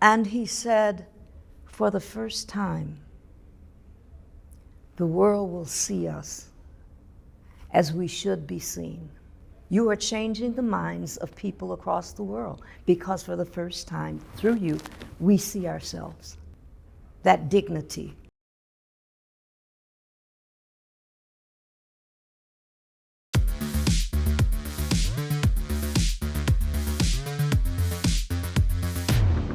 And he said, for the first time, the world will see us as we should be seen. You are changing the minds of people across the world because for the first time, through you, we see ourselves. That dignity.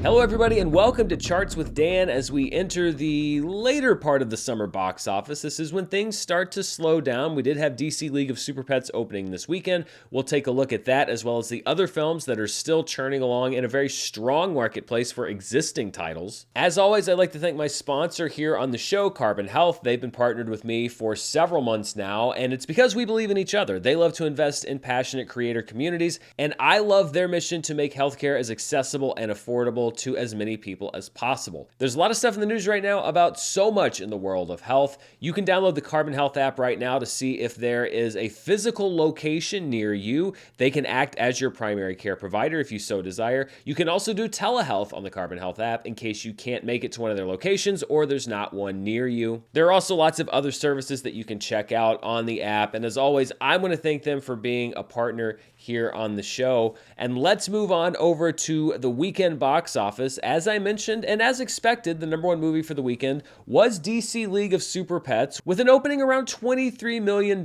Hello everybody and welcome to Charts with Dan as we enter the later part of the summer box office. This is when things start to slow down. We did have DC League of Super Pets opening this weekend. We'll take a look at that as well as the other films that are still churning along in a very strong marketplace for existing titles. As always, I'd like to thank my sponsor here on the show, Carbon Health. They've been partnered with me for several months now, and it's because we believe in each other. They love to invest in passionate creator communities, and I love their mission to make healthcare as accessible and affordable to as many people as possible. There's a lot of stuff in the news right now about so much in the world of health. You can download the Carbon Health app right now to see if there is a physical location near you. They can act as your primary care provider if you so desire. You can also do telehealth on the Carbon Health app in case you can't make it to one of their locations or there's not one near you. There are also lots of other services that you can check out on the app. And as always, I want to thank them for being a partner here on the show. And let's move on over to the weekend box office. As I mentioned, and as expected, the number one movie for the weekend was DC League of Super Pets with an opening around $23 million,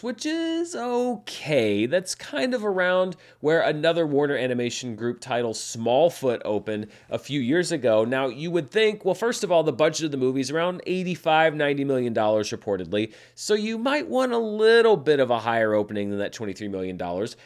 which is okay. That's kind of around where another Warner Animation Group title, Smallfoot, opened a few years ago. Now, you would think, well, first of all, the budget of the movie is around $85-90 million reportedly, so you might want a little bit of a higher opening than that $23 million.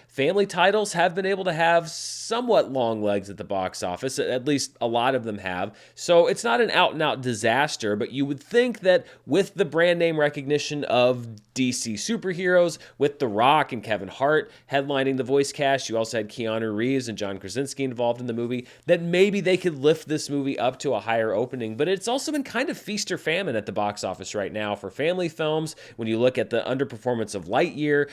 Family titles have been able to have somewhat long legs at the box office, at least a lot of them have. So it's not an out-and-out disaster, but you would think that with the brand name recognition of DC superheroes, with The Rock and Kevin Hart headlining the voice cast, you also had Keanu Reeves and John Krasinski involved in the movie, that maybe they could lift this movie up to a higher opening. But it's also been kind of feast or famine at the box office right now for family films. When you look at the underperformance of Lightyear,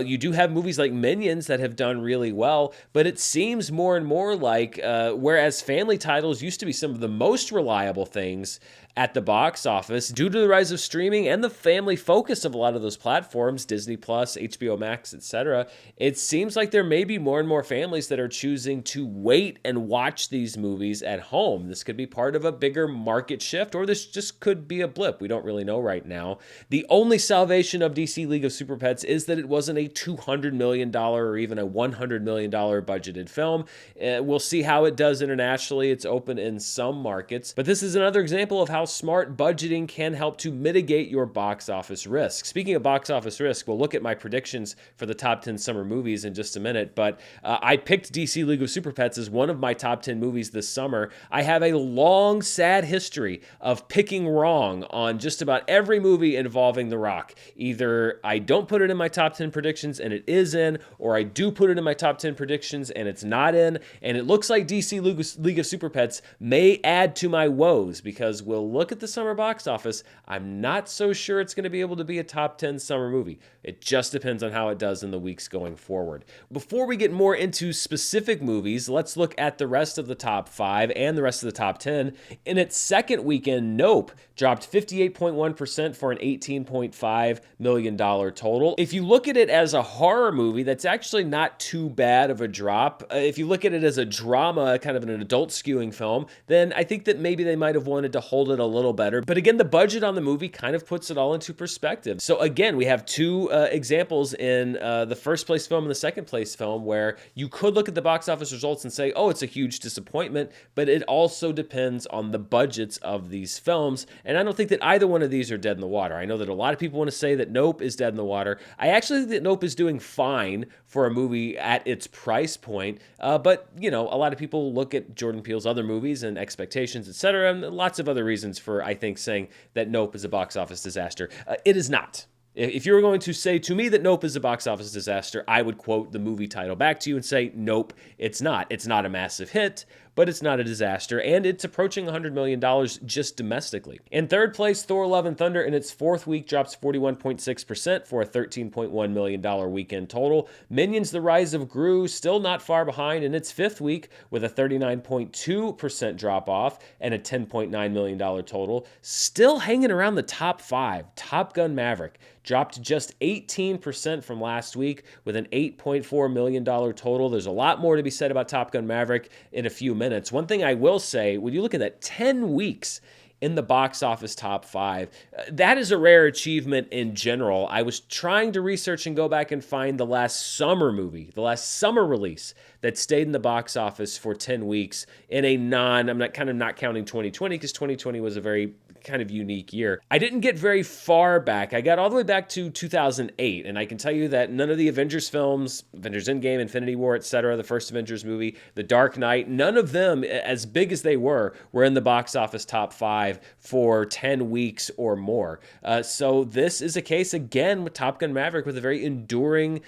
you do have movies like Minions that have done really well, but it seems more and more like whereas family titles used to be some of the most reliable things at the box office, due to the rise of streaming and the family focus of a lot of those platforms, Disney Plus, HBO Max, etc., it seems like there may be more and more families that are choosing to wait and watch these movies at home. This could be part of a bigger market shift, or this just could be a blip. We don't really know right now. The only salvation of DC League of Super Pets is that it wasn't a $200 million or even a $100 million budgeted film. We'll see how it does internationally. It's open in some markets, but this is another example of how smart budgeting can help to mitigate your box office risk. Speaking of box office risk, we'll look at my predictions for the top 10 summer movies in just a minute, but I picked DC League of Super Pets as one of my top 10 movies this summer. I have a long, sad history of picking wrong on just about every movie involving The Rock. Either I don't put it in my top 10 predictions and it is in, or I do put it in my top 10 predictions and it's not in, and it looks like DC League of Super Pets may add to my woes, because we'll look at the summer box office. I'm not so sure it's going to be able to be a top 10 summer movie. It just depends on how it does in the weeks going forward. Before we get more into specific movies, let's look at the rest of the top 5 and the rest of the top 10. In its second weekend, Nope dropped 58.1% for an $18.5 million total. If you look at it as a horror movie, that's actually not too bad of a drop. If you look at it as a drama, kind of an adult skewing film, then I think that maybe they might have wanted to hold it a little better. But again, the budget on the movie kind of puts it all into perspective. So again, we have two examples in the first place film and the second place film where you could look at the box office results and say, oh, it's a huge disappointment, but it also depends on the budgets of these films. And I don't think that either one of these are dead in the water. I know that a lot of people want to say that Nope is dead in the water. I actually think that Nope is doing fine for a movie at its price point. But, you know, a lot of people look at Jordan Peele's other movies and expectations, etc., and lots of other reasons for, I think, saying that Nope is a box office disaster. It is not. If you were going to say to me that Nope is a box office disaster, I would quote the movie title back to you and say, nope, it's not. It's not a massive hit, but it's not a disaster, and it's approaching $100 million just domestically. In third place, Thor Love and Thunder in its fourth week drops 41.6% for a $13.1 million weekend total. Minions The Rise of Gru still not far behind in its fifth week with a 39.2% drop off and a $10.9 million total. Still hanging around the top five, Top Gun Maverick dropped just 18% from last week with an $8.4 million total. There's a lot more to be said about Top Gun Maverick in a few minutes. One thing I will say, when you look at that 10 weeks in the box office top five, that is a rare achievement in general. I was trying to research and go back and find the last summer movie, the last summer release that stayed in the box office for 10 weeks in a I'm not counting 2020 because 2020 was a very kind of unique year. I didn't get very far back. I got all the way back to 2008, and I can tell you that none of the Avengers films, Avengers Endgame, Infinity War, etc., the first Avengers movie, The Dark Knight, none of them, as big as they were in the box office top five for 10 weeks or more. So this is a case, again, with Top Gun Maverick with a very enduring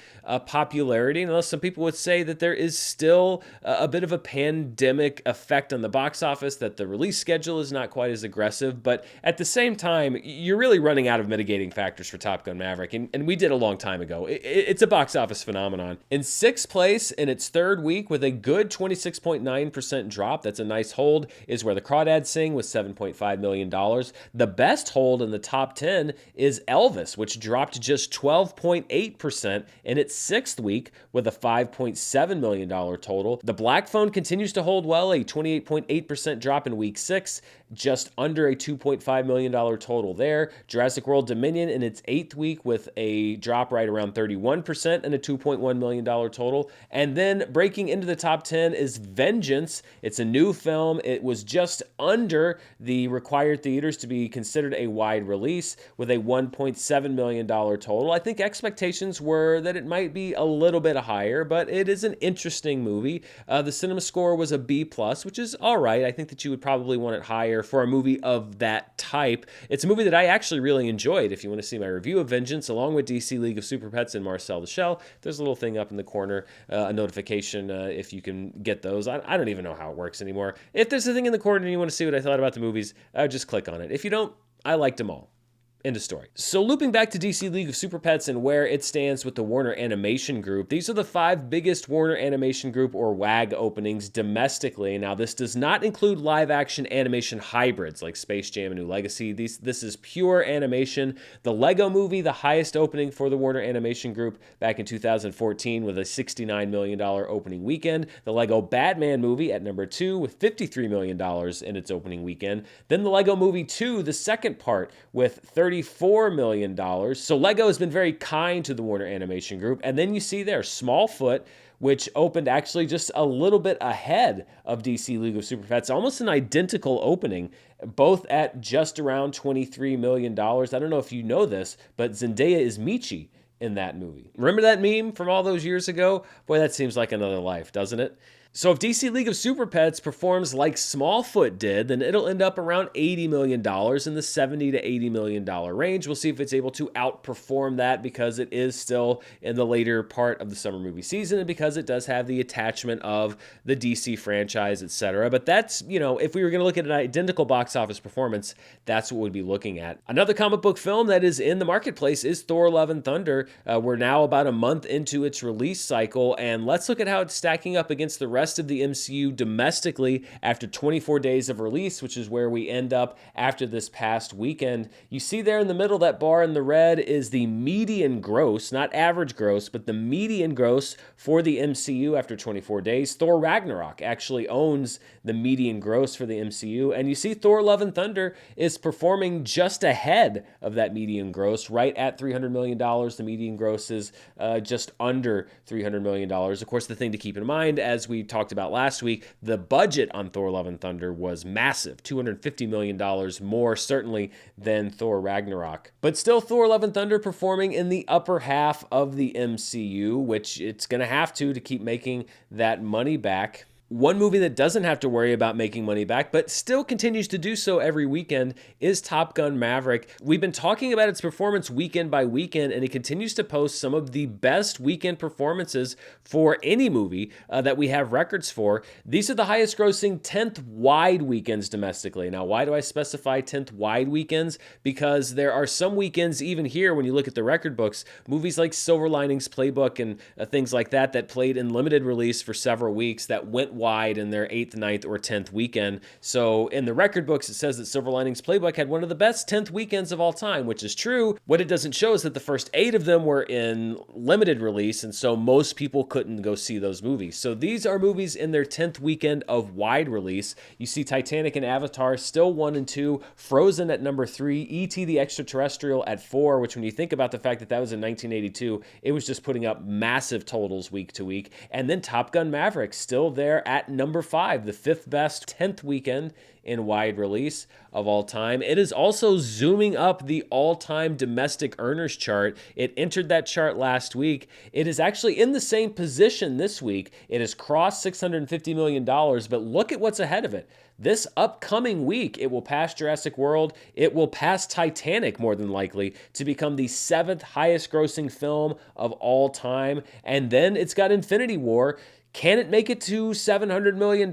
popularity, and some people would say that there is still a bit of a pandemic effect on the box office, that the release schedule is not quite as aggressive, but at the same time, you're really running out of mitigating factors for Top Gun Maverick, and we did a long time ago. It's a box office phenomenon. In sixth place in its third week with a good 26.9% drop, that's a nice hold, is Where the Crawdads Sing with $7.5 million. The best hold in the top 10 is Elvis, which dropped just 12.8% in its sixth week with a $5.7 million total. The Black Phone continues to hold well, a 28.8% drop in week 6, just under a $2.5 million total there. Jurassic World Dominion in its eighth week with a drop right around 31% and a $2.1 million total. And then breaking into the top 10 is Vengeance. It's a new film. It was just under the required theaters to be considered a wide release with a $1.7 million total. I think expectations were that it might be a little bit higher, but it is an interesting movie. The cinema score was a B+, which is all right. I think that you would probably want it higher for a movie of that type. It's a movie that I actually really enjoyed. If you want to see my review of Vengeance along with DC League of Super Pets and Marcel the Shell, there's a little thing up in the corner, a notification if you can get those. I don't even know how it works anymore. If there's a thing in the corner and you want to see what I thought about the movies, just click on it. If you don't, I liked them all. End of story. So looping back to DC League of Super Pets and where it stands with the Warner Animation Group, these are the 5 biggest Warner Animation Group or WAG openings domestically. Now this does not include live action animation hybrids like Space Jam and New Legacy. This is pure animation. The Lego Movie, the highest opening for the Warner Animation Group back in 2014 with a $69 million opening weekend. The Lego Batman Movie at number 2 with $53 million in its opening weekend. Then the Lego Movie 2, the second part, with $34 million. So Lego has been very kind to the Warner Animation Group. And then you see there Smallfoot, which opened actually just a little bit ahead of DC League of Super Pets, almost an identical opening, both at just around $23 million. I don't know if you know this, but Zendaya is Michi in that movie. Remember that meme from all those years ago? Boy, that seems like another life, doesn't it? So if DC League of Super Pets performs like Smallfoot did, then it'll end up around $80 million in the $70 to $80 million range. We'll see if it's able to outperform that because it is still in the later part of the summer movie season and because it does have the attachment of the DC franchise, etc. But that's, if we were going to look at an identical box office performance, that's what we'd be looking at. Another comic book film that is in the marketplace is Thor Love and Thunder. We're now about a month into its release cycle, and let's look at how it's stacking up against the rest of the MCU domestically after 24 days of release, which is where we end up after this past weekend. You see there in the middle, that bar in the red is the median gross, not average gross, but the median gross for the MCU after 24 days. Thor Ragnarok actually owns the median gross for the MCU, and you see Thor Love and Thunder is performing just ahead of that median gross, right at $300 million. The median gross is just under $300 million. Of course, the thing to keep in mind, as we talked about last week, the budget on Thor Love and Thunder was massive, $250 million more certainly than Thor Ragnarok. But still, Thor Love and Thunder performing in the upper half of the MCU, which it's going to have to keep making that money back. One movie that doesn't have to worry about making money back, but still continues to do so every weekend, is Top Gun Maverick. We've been talking about its performance weekend by weekend, and it continues to post some of the best weekend performances for any movie that we have records for. These are the highest grossing 10th wide weekends domestically. Now, why do I specify 10th wide weekends? Because there are some weekends, even here, when you look at the record books, movies like Silver Linings Playbook and things like that, that played in limited release for several weeks, that went wide in their 8th, 9th, or 10th weekend. So in the record books, it says that Silver Linings Playbook had one of the best 10th weekends of all time, which is true. What it doesn't show is that the first 8 of them were in limited release, and so most people couldn't go see those movies. So these are movies in their 10th weekend of wide release. You see Titanic and Avatar still 1 and 2, Frozen at number 3, E.T. the Extraterrestrial at 4, which when you think about the fact that that was in 1982, it was just putting up massive totals week to week. And then Top Gun Maverick still there at number 5, the 5th best 10th weekend in wide release of all time. It is also zooming up the all-time domestic earners chart. It entered that chart last week. It is actually in the same position this week. It has crossed $650 million, but look at what's ahead of it. This upcoming week, it will pass Jurassic World. It will pass Titanic, more than likely, to become the 7th highest grossing film of all time. And then it's got Infinity War. Can it make it to $700 million?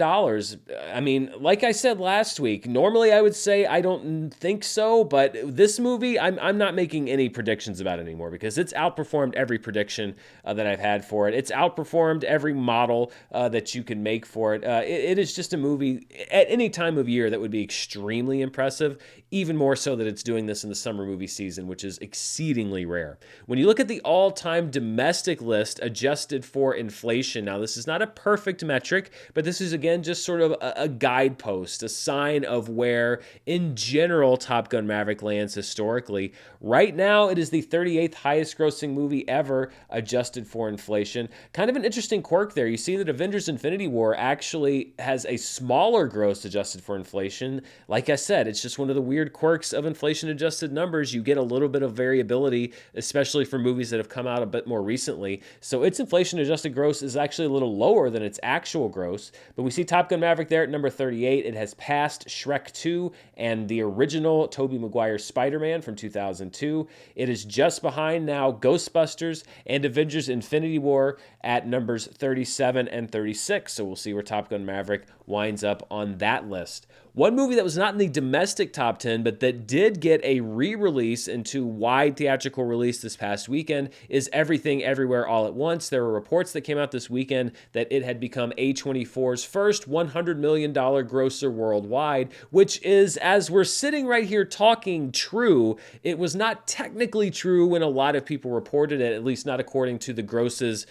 I mean, like I said last week, normally I would say I don't think so, but this movie, I'm not making any predictions about it anymore because it's outperformed every prediction that I've had for it. It's outperformed every model that you can make for it. It is just a movie at any time of year that would be extremely impressive, even more so that it's doing this in the summer movie season, which is exceedingly rare. When you look at the all-time domestic list adjusted for inflation, now this is not a perfect metric, but this is again just sort of a guidepost, a sign of where in general Top Gun Maverick lands historically. Right now it is the 38th highest grossing movie ever adjusted for inflation. Kind of an interesting quirk there. You see that Avengers Infinity War actually has a smaller gross adjusted for inflation. Like I said, it's just one of the weird quirks of inflation adjusted numbers. You get a little bit of variability, especially for movies that have come out a bit more recently. So its inflation adjusted gross is actually a little lower than its actual gross, but we see Top Gun Maverick there at number 38. It has passed Shrek 2 and the original Tobey Maguire Spider-Man from 2002. It is just behind now Ghostbusters and Avengers Infinity War at numbers 37 and 36. So we'll see where Top Gun Maverick winds up on that list. One movie that was not in the domestic top 10, but that did get a re-release into wide theatrical release this past weekend is Everything Everywhere All at Once. There were reports that came out this weekend that it had become A24's first $100 million grosser worldwide, which is, as we're sitting right here talking, true. It was not technically true when a lot of people reported it, at least not according to the grosses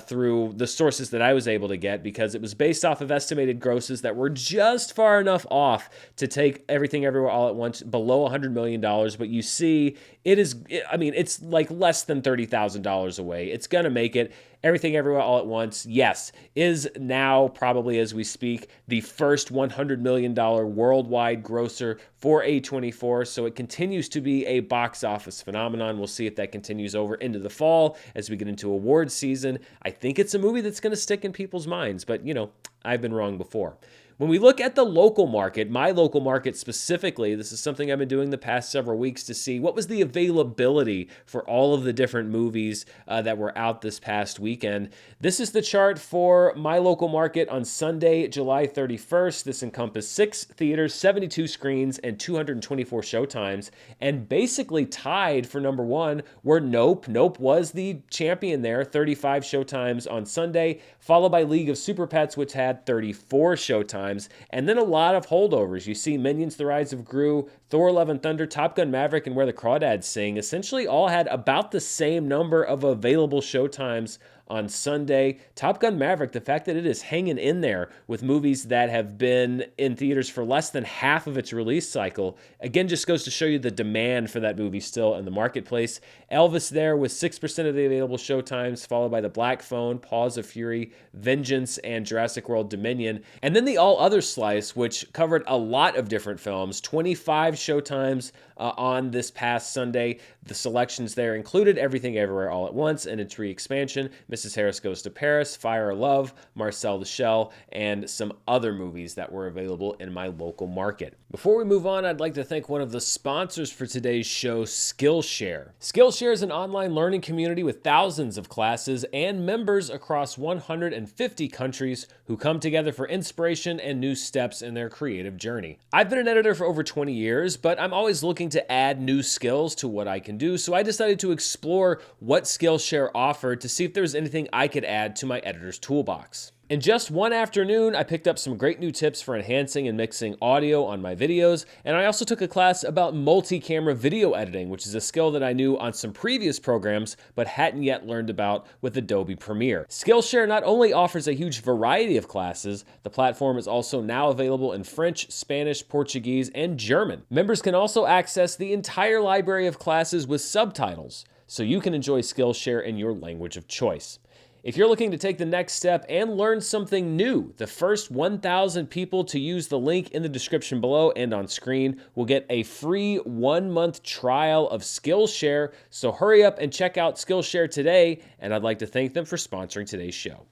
through the sources that I was able to get, because it was based off of estimated grosses that were just far enough off to take Everything Everywhere All at Once below $100 million. But you see, it is, I mean, it's like less than $30,000 away. It's going to make it. Everything Everywhere All at Once, yes, is now probably as we speak the first $100 million worldwide grosser for A24. So it continues to be a box office phenomenon. We'll see if that continues over into the fall as we get into awards season. I think it's a movie that's going to stick in people's minds, but you know, I've been wrong before. When we look at the local market, my local market specifically, this is something I've been doing the past several weeks to see what was the availability for all of the different movies that were out this past weekend. This is the chart for my local market on Sunday, July 31st. This encompassed 6 theaters, 72 screens, and 224 showtimes. And basically tied for number 1 were Nope. Nope was the champion there, 35 showtimes on Sunday, followed by League of Super Pets, which had 34 showtimes. And then a lot of holdovers. You see Minions: The Rise of Gru, Thor: Love and Thunder, Top Gun Maverick, and Where the Crawdads Sing essentially all had about the same number of available showtimes on Sunday. Top Gun Maverick, the fact that it is hanging in there with movies that have been in theaters for less than half of its release cycle, again, just goes to show you the demand for that movie still in the marketplace. Elvis there with 6% of the available showtimes, followed by The Black Phone, Paws of Fury, Vengeance, and Jurassic World Dominion. And then the all other slice, which covered a lot of different films, 25 showtimes on this past Sunday. The selections there included Everything Everywhere All at Once and its re-expansion, Mrs. Harris Goes to Paris, Fire or Love, Marcel the Shell, and some other movies that were available in my local market. Before we move on, I'd like to thank one of the sponsors for today's show, Skillshare. Skillshare is an online learning community with thousands of classes and members across 150 countries who come together for inspiration and new steps in their creative journey. I've been an editor for over 20 years, but I'm always looking to add new skills to what I can do, so I decided to explore what Skillshare offered to see if there was anything I could add to my editor's toolbox. In just one afternoon, I picked up some great new tips for enhancing and mixing audio on my videos, and I also took a class about multi-camera video editing, which is a skill that I knew on some previous programs, but hadn't yet learned about with Adobe Premiere. Skillshare not only offers a huge variety of classes, the platform is also now available in French, Spanish, Portuguese, and German. Members can also access the entire library of classes with subtitles, so you can enjoy Skillshare in your language of choice. If you're looking to take the next step and learn something new, the first 1,000 people to use the link in the description below and on screen will get a free 1-month trial of Skillshare. So hurry up and check out Skillshare today, and I'd like to thank them for sponsoring today's show.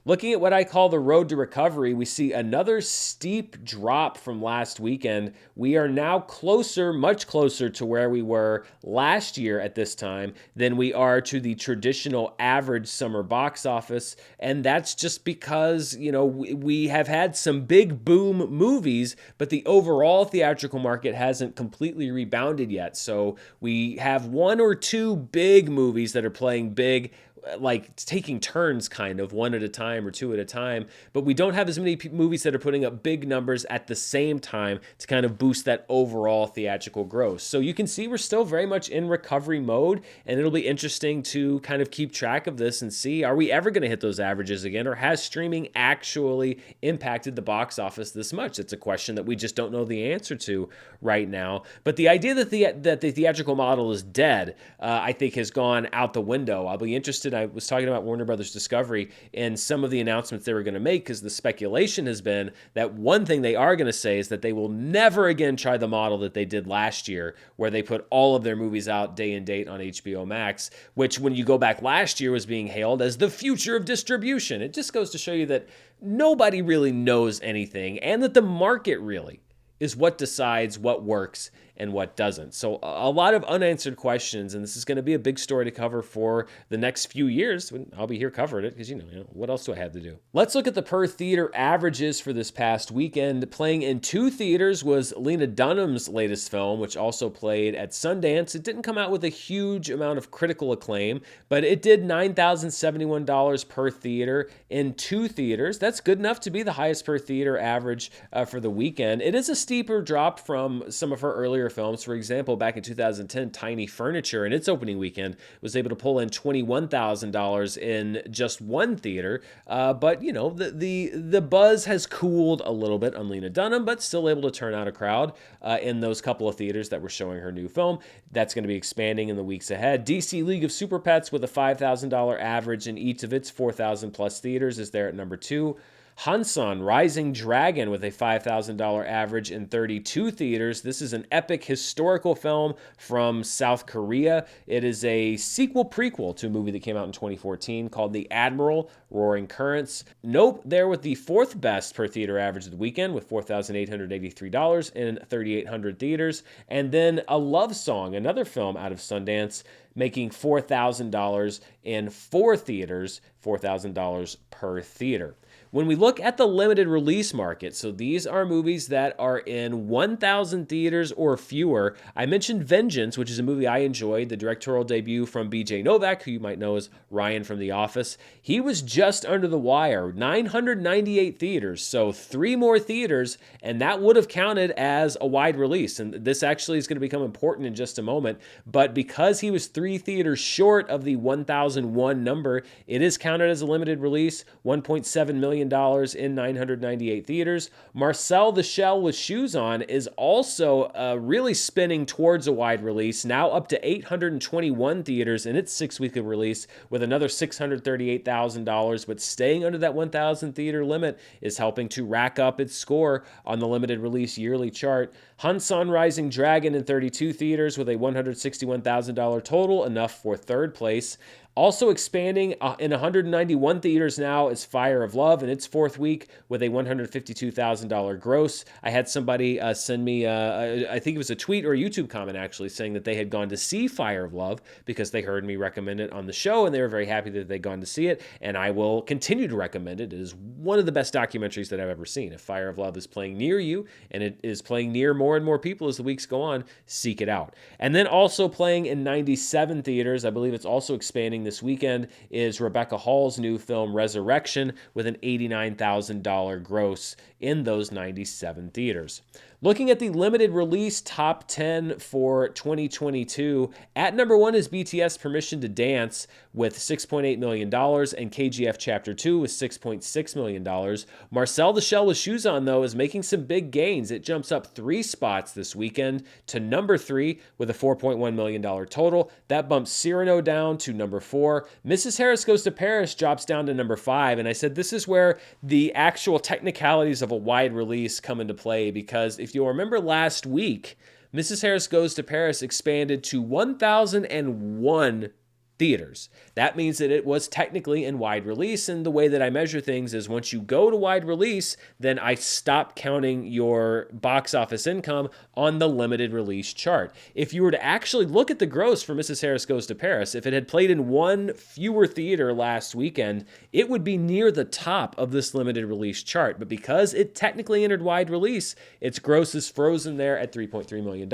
Looking at what I call the road to recovery, we see another steep drop from last weekend. We are now closer, much closer to where we were last year at this time than we are to the traditional average summer box office. And that's just because, we have had some big boom movies, but the overall theatrical market hasn't completely rebounded yet. So we have one or two big movies that are playing big, like taking turns kind of one at a time or two at a time, but we don't have as many movies that are putting up big numbers at the same time to kind of boost that overall theatrical gross. So you can see we're still very much in recovery mode, and it'll be interesting to kind of keep track of this and see, are we ever going to hit those averages again, or has streaming actually impacted the box office this much? It's a question that we just don't know the answer to right now. But the idea that the theatrical model is dead, I think has gone out the window. I'll be interested. I was talking about Warner Brothers Discovery and some of the announcements they were going to make, because the speculation has been that one thing they are going to say is that they will never again try the model that they did last year, where they put all of their movies out day and date on HBO Max, which when you go back last year was being hailed as the future of distribution. It just goes to show you that nobody really knows anything, and that the market really is what decides what works and what doesn't. So a lot of unanswered questions, and this is going to be a big story to cover for the next few years. I'll be here covering it because, what else do I have to do? Let's look at the per theater averages for this past weekend. Playing in 2 theaters was Lena Dunham's latest film, which also played at Sundance. It didn't come out with a huge amount of critical acclaim, but it did $9,071 per theater in 2 theaters. That's good enough to be the highest per theater average for the weekend. It is a steeper drop from some of her earlier films. For example, back in 2010, Tiny Furniture in its opening weekend was able to pull in $21,000 in just 1 theater. But the buzz has cooled a little bit on Lena Dunham, but still able to turn out a crowd in those couple of theaters that were showing her new film. That's going to be expanding in the weeks ahead. DC League of Super Pets, with a $5,000 average in each of its 4,000 plus theaters, is there at number 2. Hansan Rising Dragon, with a $5,000 average in 32 theaters. This is an epic historical film from South Korea. It is a sequel-prequel to a movie that came out in 2014 called The Admiral, Roaring Currents. Nope, there with the 4th best per theater average of the weekend, with $4,883 in 3,800 theaters. And then A Love Song, another film out of Sundance, making $4,000 in 4 theaters, $4,000 per theater. When we look at the limited release market, so these are movies that are in 1,000 theaters or fewer. I mentioned Vengeance, which is a movie I enjoyed, the directorial debut from B.J. Novak, who you might know as Ryan from The Office. He was just under the wire, 998 theaters, so 3 more theaters, and that would have counted as a wide release. And this actually is going to become important in just a moment, but because he was 3 theaters short of the 1,001 number, it is counted as a limited release, $1.7 million in 998 theaters. Marcel the Shell with Shoes On is also really spinning towards a wide release, now up to 821 theaters in its 6-week release, with another $638,000, but staying under that 1,000 theater limit is helping to rack up its score on the limited release yearly chart. Hansan Rising Dragon in 32 theaters with a $161,000 total, enough for 3rd place. Also expanding in 191 theaters now is Fire of Love in its fourth week with a $152,000 gross. I had somebody send me, I think it was a tweet or a YouTube comment actually, saying that they had gone to see Fire of Love because they heard me recommend it on the show, and they were very happy that they'd gone to see it, and I will continue to recommend it. It is one of the best documentaries that I've ever seen. If Fire of Love is playing near you, and it is playing near more and more people as the weeks go on, seek it out. And then also playing in 97 theaters, I believe it's also expanding this weekend, is Rebecca Hall's new film Resurrection with an $89,000 gross in those 97 theaters. Looking at the limited release top 10 for 2022, at number 1 is BTS Permission to Dance with $6.8 million and KGF Chapter 2 with $6.6 million. Marcel the Shell with Shoes On, though, is making some big gains. It jumps up 3 spots this weekend to number 3 with a $4.1 million total. That bumps Cyrano down to number 4. Mrs. Harris Goes to Paris drops down to number 5. And I said this is where the actual technicalities of a wide release come into play, because if you'll remember last week, Mrs. Harris Goes to Paris expanded to 1,001 theaters. That means that it was technically in wide release, and the way that I measure things is once you go to wide release, then I stop counting your box office income on the limited release chart. If you were to actually look at the gross for Mrs. Harris Goes to Paris, if it had played in one fewer theater last weekend, it would be near the top of this limited release chart. But because it technically entered wide release, its gross is frozen there at $3.3 million.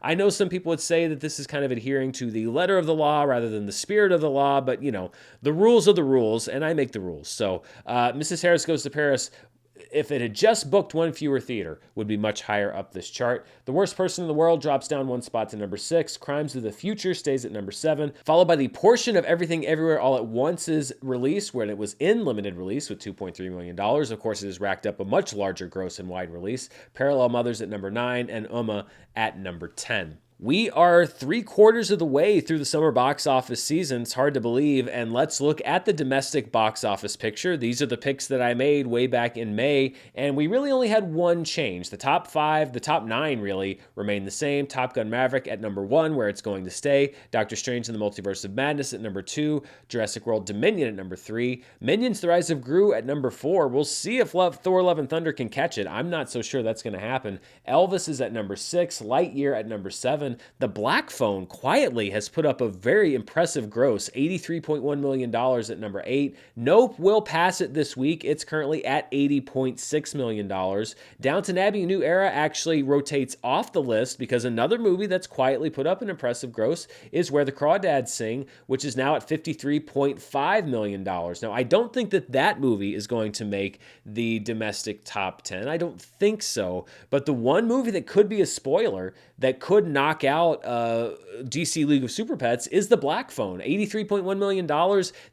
I know some people would say that this is kind of adhering to the letter of the law rather than the spirit of the law, but you know, the rules are the rules, and I make the rules. So Mrs. Harris Goes to Paris, if it had just booked one fewer theater, would be much higher up this chart. The Worst Person in the World drops down 1 spot to number 6. Crimes of the Future stays at number 7, followed by the portion of Everything Everywhere All at Once's release, when it was in limited release with $2.3 million. Of course, it has racked up a much larger gross in wide release. Parallel Mothers at number 9 and Uma at number 10. We are 3/4 of the way through the summer box office season. It's hard to believe. And let's look at the domestic box office picture. These are the picks that I made way back in May. And we really only had one change. The top 5, the top 9 really remain the same. Top Gun Maverick at number 1, where it's going to stay. Doctor Strange in the Multiverse of Madness at number 2. Jurassic World Dominion at number 3. Minions: The Rise of Gru at number 4. We'll see if Thor: Love and Thunder can catch it. I'm not so sure that's going to happen. Elvis is at number 6. Lightyear at number 7. The Black Phone quietly has put up a very impressive gross, $83.1 million at number 8. Nope will pass it this week. It's currently at $80.6 million. Downton Abbey: A New Era actually rotates off the list because another movie that's quietly put up an impressive gross is Where the Crawdads Sing, which is now at $53.5 million. Now, I don't think that movie is going to make the domestic top 10. I don't think so. But the one movie that could be a spoiler, that could knock out DC League of Super Pets, is The Black Phone. $83.1 million.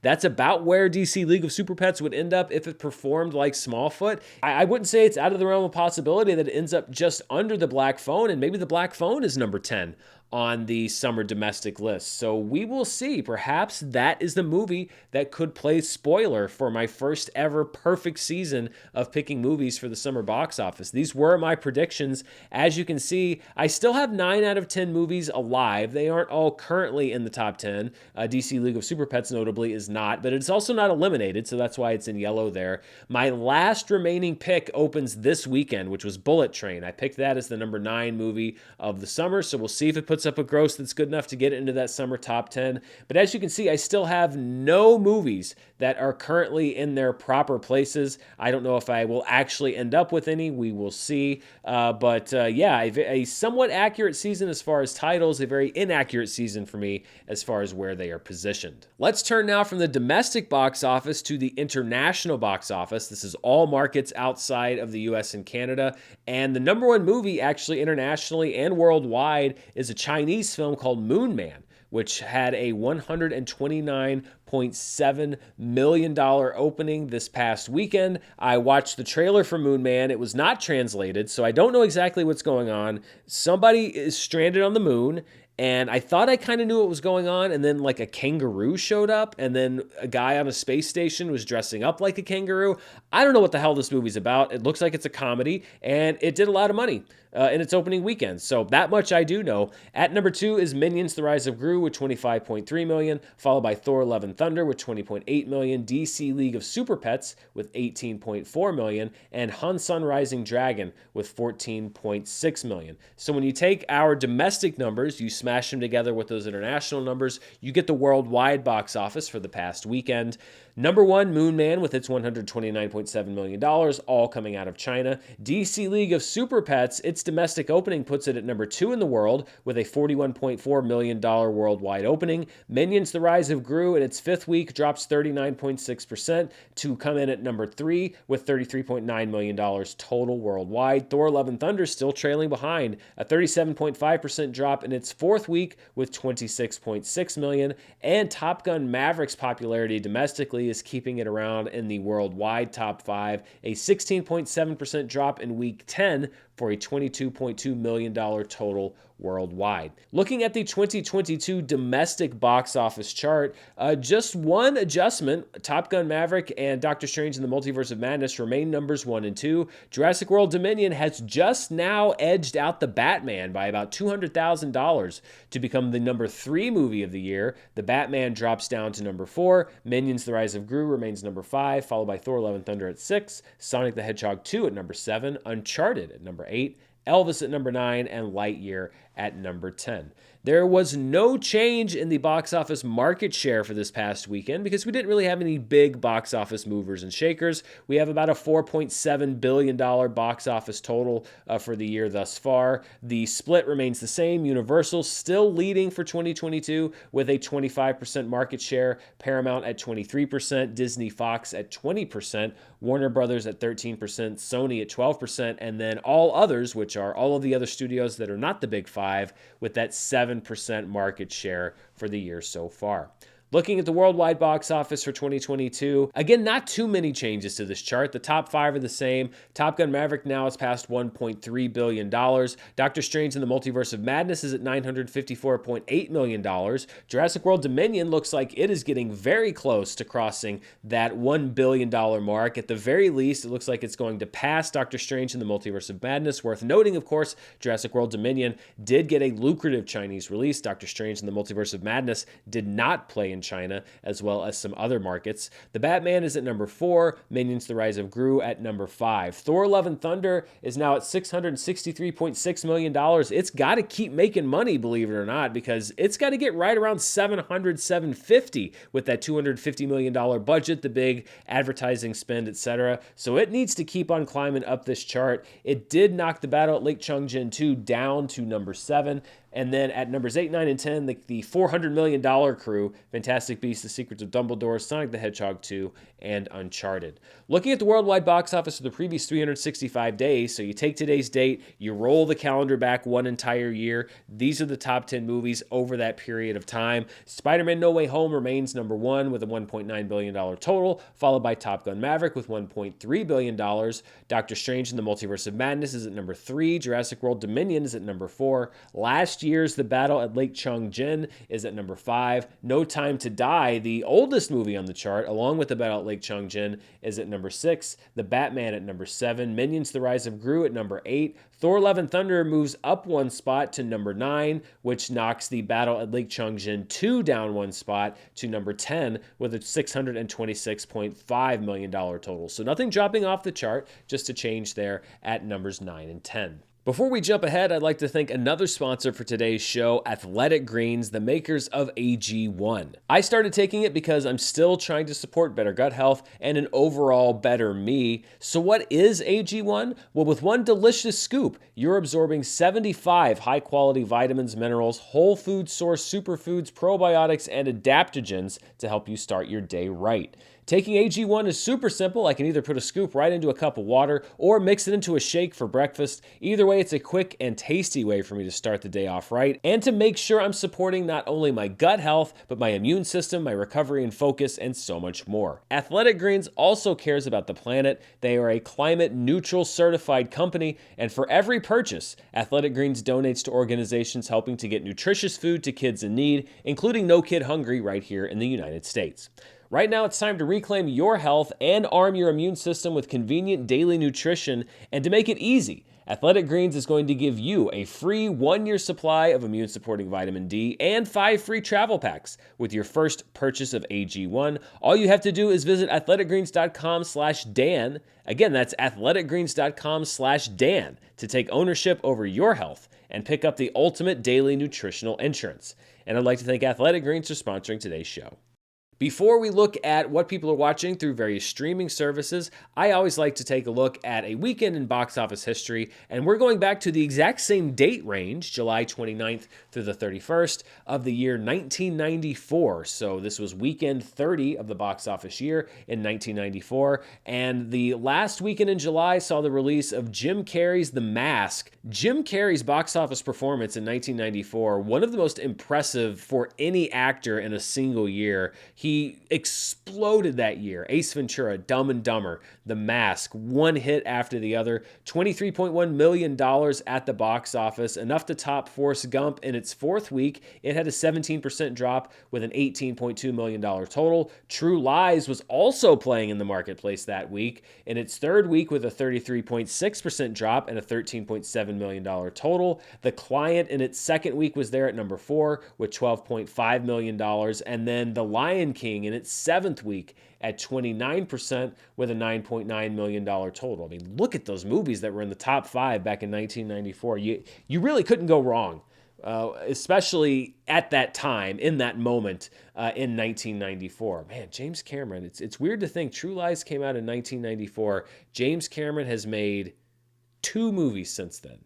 That's about where DC League of Super Pets would end up if it performed like Smallfoot. I wouldn't say it's out of the realm of possibility that it ends up just under The Black Phone, and maybe The Black Phone is number 10 on the summer domestic list. So we will see. Perhaps that is the movie that could play spoiler for my first ever perfect season of picking movies for the summer box office. These were my predictions. As you can see, I still have 9 out of 10 movies alive. They aren't all currently in the top 10. DC League of Super Pets notably is not, but it's also not eliminated, so that's why it's in yellow there. My last remaining pick opens this weekend, which was Bullet Train. I picked that as the number 9 movie of the summer, so we'll see if it puts up a gross that's good enough to get into that summer top 10. But as you can see, I still have no movies that are currently in their proper places. I don't know if I will actually end up with any. We will see. Yeah, a somewhat accurate season as far as titles, a very inaccurate season for me as far as where they are positioned. Let's turn now from the domestic box office to the international box office. This is all markets outside of the US and Canada. And the number 1 movie actually internationally and worldwide is a Chinese film called Moon Man, which had a $129.9 $1.7 million opening this past weekend. I watched the trailer for Moon Man. It was not translated, so I don't know exactly what's going on. Somebody is stranded on the moon, and I thought I kind of knew what was going on, and then like a kangaroo showed up, and then a guy on a space station was dressing up like a kangaroo. I don't know what the hell this movie's about. It looks like it's a comedy, and it did a lot of money in its opening weekend. So that much I do know. At number 2 is Minions: The Rise of Gru with $25.3 million, followed by Thor: Love and Thunder with $20.8 million, DC League of Super Pets with $18.4 million, and Hansan Rising Dragon with $14.6 million. So when you take our domestic numbers, you smash them together with those international numbers, you get the worldwide box office for the past weekend. Number 1, Moon Man with its $129.7 million, all coming out of China. DC League of Super Pets, its domestic opening puts it at number 2 in the world with a $41.4 million worldwide opening. Minions: The Rise of Gru in its 5th week drops 39.6% to come in at number 3 with $33.9 million total worldwide. Thor: Love and Thunder still trailing behind, a 37.5% drop in its 4th week with $26.6 million. And Top Gun: Maverick's popularity domestically is keeping it around in the worldwide top 5, a 16.7% drop in week 10 for a $22.2 million total worldwide. Looking at the 2022 domestic box office chart, just one adjustment. Top Gun: Maverick and Doctor Strange in the Multiverse of Madness remain numbers 1 and 2. Jurassic World Dominion has just now edged out the Batman by about $200,000 to become the number 3 movie of the year. The Batman drops down to number 4. Minions: The Rise of Gru remains number 5, followed by Thor: Love and Thunder at 6, Sonic the Hedgehog 2 at number 7, Uncharted at number 8, Elvis at number 9, and Lightyear at number 10. There was no change in the box office market share for this past weekend because we didn't really have any big box office movers and shakers. We have about a $4.7 billion box office total for the year thus far. The split remains the same. Universal still leading for 2022 with a 25% market share, Paramount at 23%, Disney Fox at 20%, Warner Brothers at 13%, Sony at 12%, and then all others, which are all of the other studios that are not the big 5, with that 7% market share for the year so far. Looking at the worldwide box office for 2022, again, not too many changes to this chart. The top 5 are the same. Top Gun: Maverick now has passed $1.3 billion. Doctor Strange in the Multiverse of Madness is at $954.8 million. Jurassic World Dominion looks like it is getting very close to crossing that $1 billion mark. At the very least, it looks like it's going to pass Doctor Strange in the Multiverse of Madness. Worth noting, of course, Jurassic World Dominion did get a lucrative Chinese release. Doctor Strange in the Multiverse of Madness did not play in China, as well as some other markets. The Batman is at number 4, Minions: The Rise of Gru at number 5. Thor: Love and Thunder is now at $663.6 million. It's got to keep making money, believe it or not, because it's got to get right around $750 with that $250 million budget, the big advertising spend, etc. So it needs to keep on climbing up this chart. It did knock the Battle at Lake Changjin 2 down to number 7. And then at numbers 8, 9, and 10, the $400 million crew, Fantastic Beasts: The Secrets of Dumbledore, Sonic the Hedgehog 2, and Uncharted. Looking at the worldwide box office for the previous 365 days, so you take today's date, you roll the calendar back one entire year, these are the top 10 movies over that period of time. Spider-Man: No Way Home remains number 1 with a $1.9 billion total, followed by Top Gun: Maverick with $1.3 billion. Doctor Strange in the Multiverse of Madness is at number 3. Jurassic World Dominion is at number 4. Last year's The Battle at Lake Changjin is at number 5. No Time to Die, the oldest movie on the chart, along with The Battle at Lake Changjin, is at number 6. The Batman at number 7. Minions: The Rise of Gru at number 8. Thor: Love and Thunder moves up 1 spot to number 9, which knocks The Battle at Lake Changjin 2 down 1 spot to number 10 with a $626.5 million total. So nothing dropping off the chart, just a change there at numbers 9 and 10. Before we jump ahead, I'd like to thank another sponsor for today's show, Athletic Greens, the makers of AG1. I started taking it because I'm still trying to support better gut health and an overall better me. So what is AG1? Well, with one delicious scoop, you're absorbing 75 high-quality vitamins, minerals, whole food source superfoods, probiotics, and adaptogens to help you start your day right. Taking AG1 is super simple. I can either put a scoop right into a cup of water or mix it into a shake for breakfast. Either way, it's a quick and tasty way for me to start the day off right and to make sure I'm supporting not only my gut health, but my immune system, my recovery and focus, and so much more. Athletic Greens also cares about the planet. They are a climate neutral certified company, and for every purchase, Athletic Greens donates to organizations helping to get nutritious food to kids in need, including No Kid Hungry right here in the United States. Right now, it's time to reclaim your health and arm your immune system with convenient daily nutrition. And to make it easy, Athletic Greens is going to give you a free 1-year supply of immune-supporting vitamin D and 5 free travel packs with your first purchase of AG1. All you have to do is visit athleticgreens.com/Dan. Again, that's athleticgreens.com/Dan to take ownership over your health and pick up the ultimate daily nutritional insurance. And I'd like to thank Athletic Greens for sponsoring today's show. Before we look at what people are watching through various streaming services, I always like to take a look at a weekend in box office history, and we're going back to the exact same date range, July 29th through the 31st of the year 1994. So this was weekend 30 of the box office year in 1994, and the last weekend in July saw the release of Jim Carrey's The Mask. Jim Carrey's box office performance in 1994, one of the most impressive for any actor in a single year. He exploded that year. Ace Ventura, Dumb and Dumber, The Mask, one hit after the other. $23.1 million at the box office, enough to top Forrest Gump in its fourth week. It had a 17% drop with an $18.2 million total. True Lies was also playing in the marketplace that week in its third week with a 33.6% drop and a $13.7 million total. The Client in its second week was there at number 4 with $12.5 million. And then The Lion King in its seventh week at 29% with a $9.9 million total. I mean, look at those movies that were in the top 5 back in 1994. You really couldn't go wrong, especially at that time, in that moment in 1994. Man, James Cameron, it's weird to think True Lies came out in 1994. James Cameron has made 2 movies since then.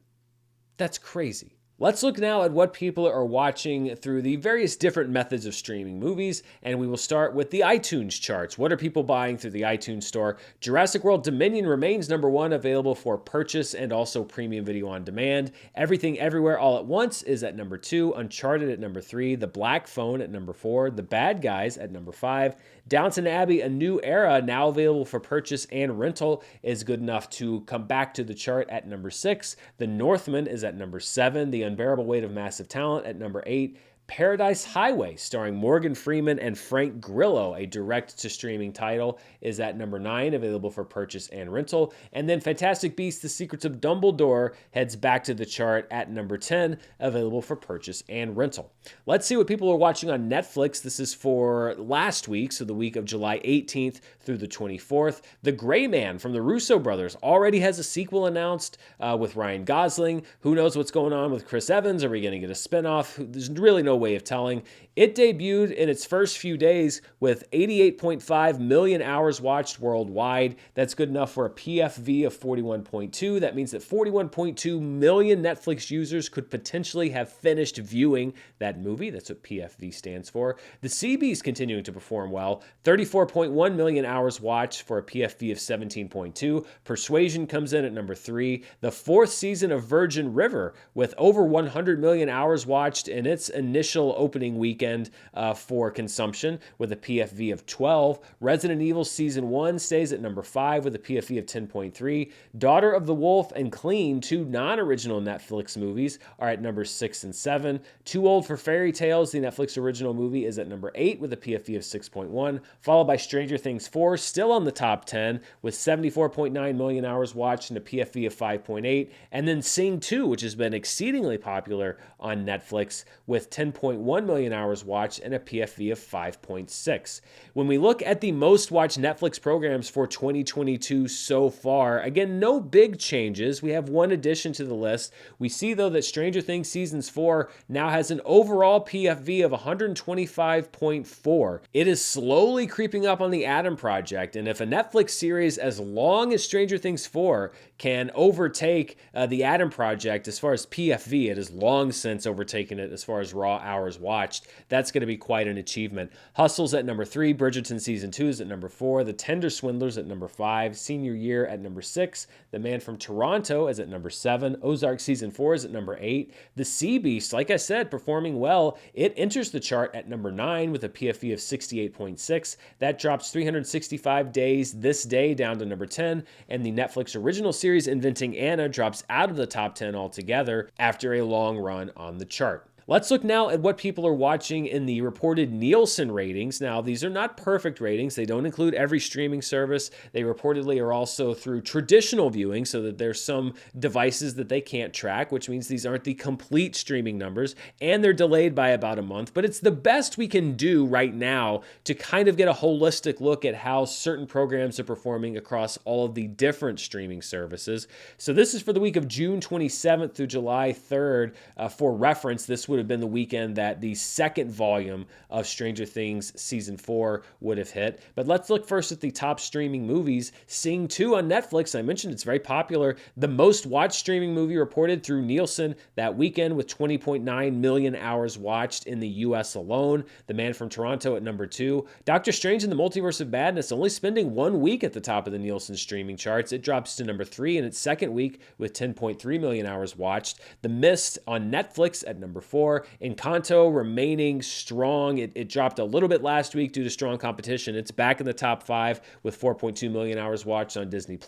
That's crazy. Let's look now at what people are watching through the various different methods of streaming movies, and we will start with the iTunes charts. What are people buying through the iTunes store? Jurassic World Dominion remains number 1, available for purchase and also premium video on demand. Everything Everywhere All at Once is at number 2, Uncharted at number 3, The Black Phone at number 4, The Bad Guys at number 5, Downton Abbey, A New Era, now available for purchase and rental, is good enough to come back to the chart at number 6. The Northman is at number 7, The Unbearable Weight of Massive Talent at number 8. Paradise Highway, starring Morgan Freeman and Frank Grillo, a direct-to-streaming title, is at number 9, available for purchase and rental. And then Fantastic Beasts: The Secrets of Dumbledore heads back to the chart at number 10, available for purchase and rental. Let's see what people are watching on Netflix. This is for last week, so the week of July 18th through the 24th. The Gray Man from the Russo brothers already has a sequel announced with Ryan Gosling. Who knows what's going on with Chris Evans? Are we going to get a spinoff? There's really no way of telling. It debuted in its first few days with 88.5 million hours watched worldwide. That's good enough for a PFV of 41.2. That means that 41.2 million Netflix users could potentially have finished viewing that movie. That's what PFV stands for. The CB is continuing to perform well. 34.1 million hours watched for a PFV of 17.2. Persuasion comes in at number 3. The 4th season of Virgin River with over 100 million hours watched in its initial opening weekend for consumption with a PFV of 12. Resident Evil Season 1 stays at number 5 with a PFV of 10.3. Daughter of the Wolf and Clean, 2 non-original Netflix movies, are at number 6 and 7. Too Old for Fairy Tales, the Netflix original movie, is at number 8 with a PFV of 6.1, followed by Stranger Things 4, still on the top 10 with 74.9 million hours watched and a PFV of 5.8. And then Sing 2, which has been exceedingly popular on Netflix with 10.1 million hours watched and a PFV of 5.6. When we look at the most watched Netflix programs for 2022 so far, again, no big changes. We have one addition to the list. We see, though, that Stranger Things Seasons 4 now has an overall PFV of 125.4. It is slowly creeping up on The Adam Project, and if a Netflix series as long as Stranger Things 4 can overtake The Atom Project as far as PFV. It has long since overtaken it as far as raw hours watched. That's going to be quite an achievement. Hustle's at number 3, Bridgerton Season 2 is at number 4, The Tender Swindlers at number 5, Senior Year at number 6, The Man from Toronto is at number 7, Ozark Season 4 is at number 8, The Sea Beast, like I said, performing well. It enters the chart at number 9 with a PFV of 68.6. That drops 365 days this day down to number 10, and the Netflix original series Inventing Anna drops out of the top 10 altogether after a long run on the chart. Let's look now at what people are watching in the reported Nielsen ratings. Now, these are not perfect ratings. They don't include every streaming service. They reportedly are also through traditional viewing, so that there's some devices that they can't track, which means these aren't the complete streaming numbers, and they're delayed by about a month. But it's the best we can do right now to kind of get a holistic look at how certain programs are performing across all of the different streaming services. So this is for the week of June 27th through July 3rd. For reference, this would have been the weekend that the second volume of Stranger Things Season 4 would have hit. But let's look first at the top streaming movies. Sing 2 on Netflix, I mentioned it's very popular. The most watched streaming movie reported through Nielsen that weekend with 20.9 million hours watched in the US alone. The Man from Toronto at number 2. Doctor Strange in the Multiverse of Madness only spending 1 week at the top of the Nielsen streaming charts. It drops to number 3 in its second week with 10.3 million hours watched. The Mist on Netflix at number 4. Encanto remaining strong. It dropped a little bit last week due to strong competition. It's back in the top 5 with 4.2 million hours watched on Disney+.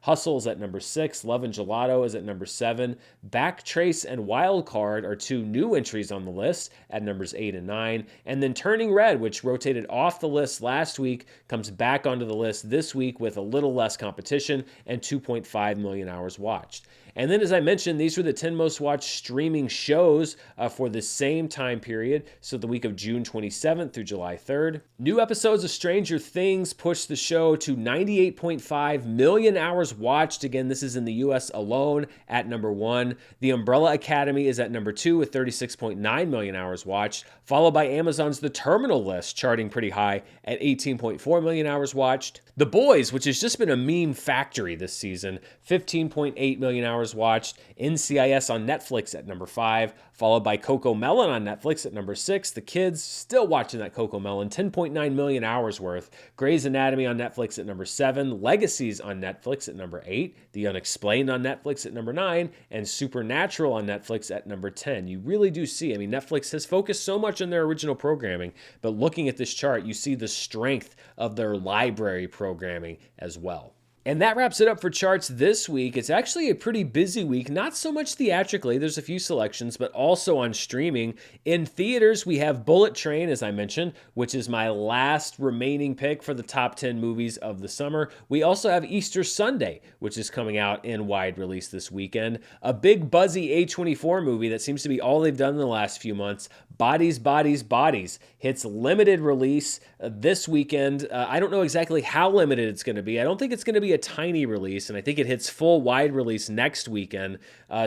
Hustle is at number 6. Love and Gelato is at number 7. Backtrace and Wildcard are 2 new entries on the list at numbers 8 and 9. And then Turning Red, which rotated off the list last week, comes back onto the list this week with a little less competition and 2.5 million hours watched. And then, as I mentioned, these were the 10 most watched streaming shows for the same time period, so the week of June 27th through July 3rd. New episodes of Stranger Things pushed the show to 98.5 million hours watched. Again, this is in the US alone at number 1. The Umbrella Academy is at number 2 with 36.9 million hours watched, followed by Amazon's The Terminal List, charting pretty high at 18.4 million hours watched. The Boys, which has just been a meme factory this season, 15.8 million hours watched. NCIS on Netflix at number 5, followed by Coco Melon on Netflix at number 6. The kids still watching that Coco Melon, 10.9 million hours worth. Grey's Anatomy on Netflix at number 7. Legacies on Netflix at number 8. The Unexplained on Netflix at number 9. And Supernatural on Netflix at number 10. You really do see, Netflix has focused so much on their original programming, but looking at this chart, you see the strength of their library programming as well. And that wraps it up for charts this week. It's actually a pretty busy week, not so much theatrically, there's a few selections, but also on streaming. In theaters, we have Bullet Train, as I mentioned, which is my last remaining pick for the top 10 movies of the summer. We also have Easter Sunday, which is coming out in wide release this weekend. A big buzzy A24 movie that seems to be all they've done in the last few months. Bodies, Bodies, Bodies hits limited release this weekend. I don't know exactly how limited it's going to be. I don't think it's going to be a tiny release, and I think it hits full wide release next weekend.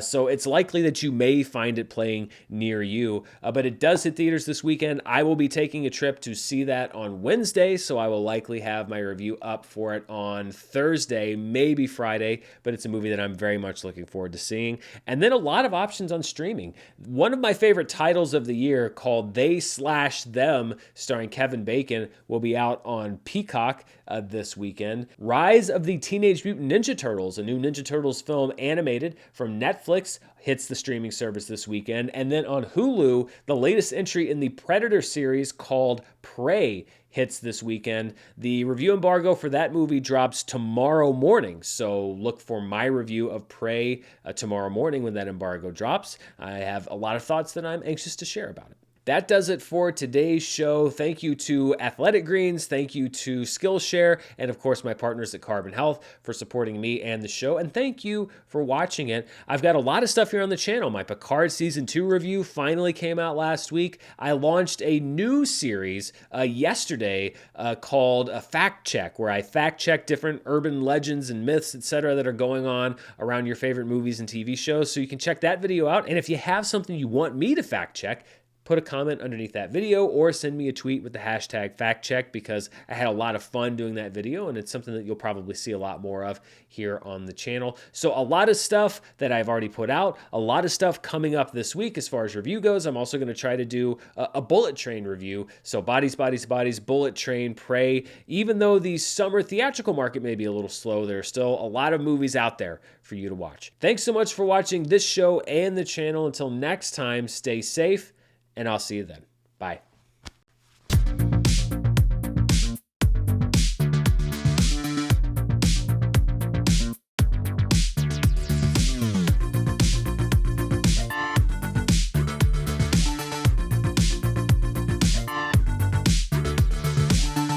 So it's likely that you may find it playing near you. But it does hit theaters this weekend. I will be taking a trip to see that on Wednesday, so I will likely have my review up for it on Thursday, maybe Friday, but it's a movie that I'm very much looking forward to seeing. And then a lot of options on streaming. One of my favorite titles of the year, called They/Them, starring Kevin Bacon, will be out on Peacock this weekend. Rise of the Teenage Mutant Ninja Turtles, a new Ninja Turtles film animated from Netflix, hits the streaming service this weekend. And then on Hulu, the latest entry in the Predator series called Prey hits this weekend. The review embargo for that movie drops tomorrow morning, so look for my review of Prey tomorrow morning when that embargo drops. I have a lot of thoughts that I'm anxious to share about it. That does it for today's show. Thank you to Athletic Greens, thank you to Skillshare, and of course my partners at Carbon Health for supporting me and the show, and thank you for watching it. I've got a lot of stuff here on the channel. My Picard Season 2 review finally came out last week. I launched a new series yesterday called Fact Check, where I fact check different urban legends and myths, etc., that are going on around your favorite movies and TV shows, so you can check that video out. And if you have something you want me to fact check, put a comment underneath that video or send me a tweet with the hashtag #FactCheck, because I had a lot of fun doing that video and it's something that you'll probably see a lot more of here on the channel. So a lot of stuff that I've already put out, a lot of stuff coming up this week as far as review goes. I'm also going to try to do a Bullet Train review. So Bodies, Bodies, Bodies, Bullet Train, Prey. Even though the summer theatrical market may be a little slow, there are still a lot of movies out there for you to watch. Thanks so much for watching this show and the channel. Until next time, stay safe, and I'll see you then. Bye.